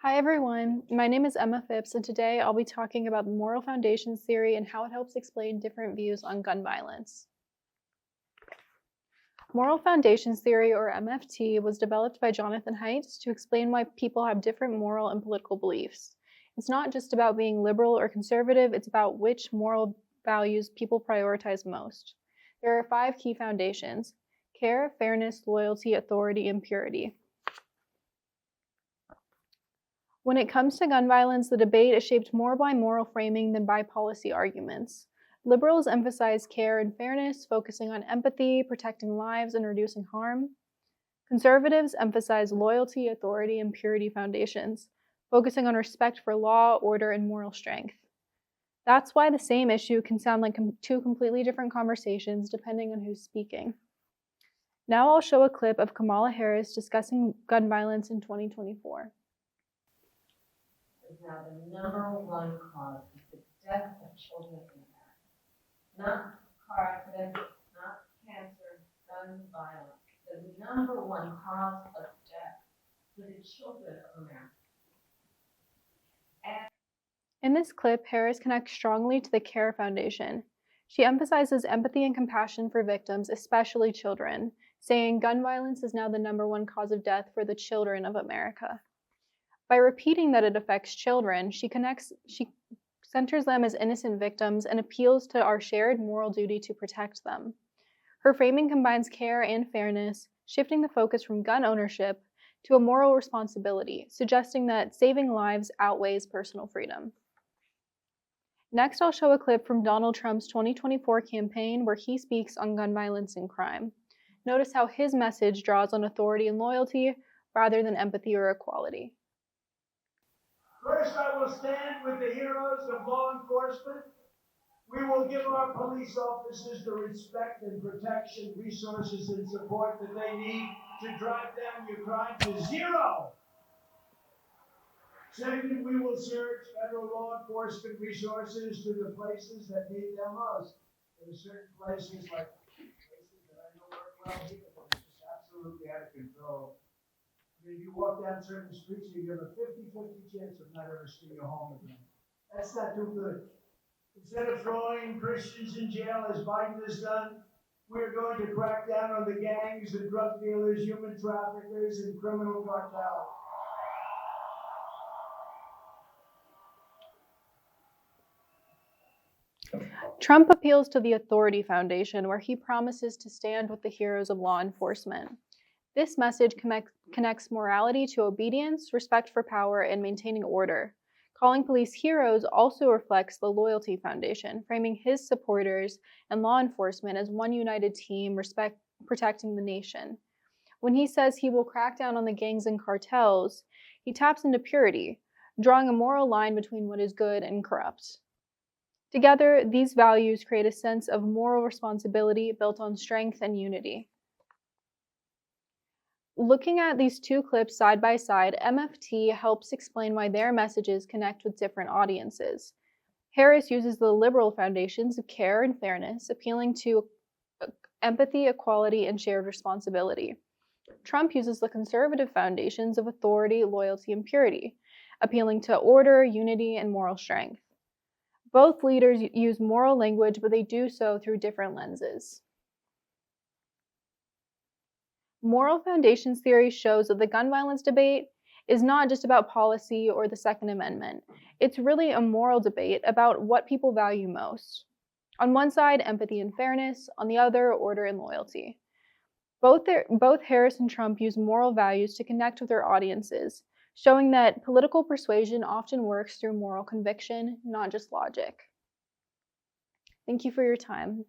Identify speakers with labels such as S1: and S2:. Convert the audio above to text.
S1: Hi everyone, my name is Emma Phipps, and today I'll be talking about the moral foundations theory and how it helps explain different views on gun violence. Moral foundations theory, or MFT, was developed by Jonathan Haidt to explain why people have different moral and political beliefs. It's not just about being liberal or conservative, it's about which moral values people prioritize most. There are 5 key foundations: care, fairness, loyalty, authority, and purity. When it comes to gun violence, the debate is shaped more by moral framing than by policy arguments. Liberals emphasize care and fairness, focusing on empathy, protecting lives, and reducing harm. Conservatives emphasize loyalty, authority, and purity foundations, focusing on respect for law, order, and moral strength. That's why the same issue can sound like two completely different conversations depending on who's speaking. Now I'll show a clip of Kamala Harris discussing gun violence in 2024.
S2: Is now the #1 cause of the death of children in America. Not car accidents, not cancer, gun violence. The #1 cause of death for the children of America.
S1: In this clip, Harris connects strongly to the CARE Foundation. She emphasizes empathy and compassion for victims, especially children, saying gun violence is now the #1 cause of death for the children of America. By repeating that it affects children, she centers them as innocent victims and appeals to our shared moral duty to protect them. Her framing combines care and fairness, shifting the focus from gun ownership to a moral responsibility, suggesting that saving lives outweighs personal freedom. Next, I'll show a clip from Donald Trump's 2024 campaign where he speaks on gun violence and crime. Notice how his message draws on authority and loyalty rather than empathy or equality.
S3: First, I will stand with the heroes of law enforcement. We will give our police officers the respect and protection, resources, and support that they need to drive down your crime to zero. Second, we will surge federal law enforcement resources to the places that need them most. There are certain places that I know work well here that are just absolutely out of control. If you walk down certain streets, you have a 50-50 chance of not ever seeing your home again. That's not too good. Instead of throwing Christians in jail as Biden has done, we're going to crack down on the gangs and drug dealers, human traffickers, and criminal cartels.
S1: Trump appeals to the Authority Foundation, where he promises to stand with the heroes of law enforcement. This message connects morality to obedience, respect for power, and maintaining order. Calling police heroes also reflects the Loyalty Foundation, framing his supporters and law enforcement as one united team protecting the nation. When he says he will crack down on the gangs and cartels, he taps into purity, drawing a moral line between what is good and corrupt. Together, these values create a sense of moral responsibility built on strength and unity. Looking at these two clips side by side, MFT helps explain why their messages connect with different audiences. Harris uses the liberal foundations of care and fairness, appealing to empathy, equality, and shared responsibility. Trump uses the conservative foundations of authority, loyalty, and purity, appealing to order, unity, and moral strength. Both leaders use moral language, but they do so through different lenses. Moral foundations theory shows that the gun violence debate is not just about policy or the Second Amendment. It's really a moral debate about what people value most. On one side, empathy and fairness. On the other, order and loyalty. Both Harris and Trump use moral values to connect with their audiences, showing that political persuasion often works through moral conviction, not just logic. Thank you for your time.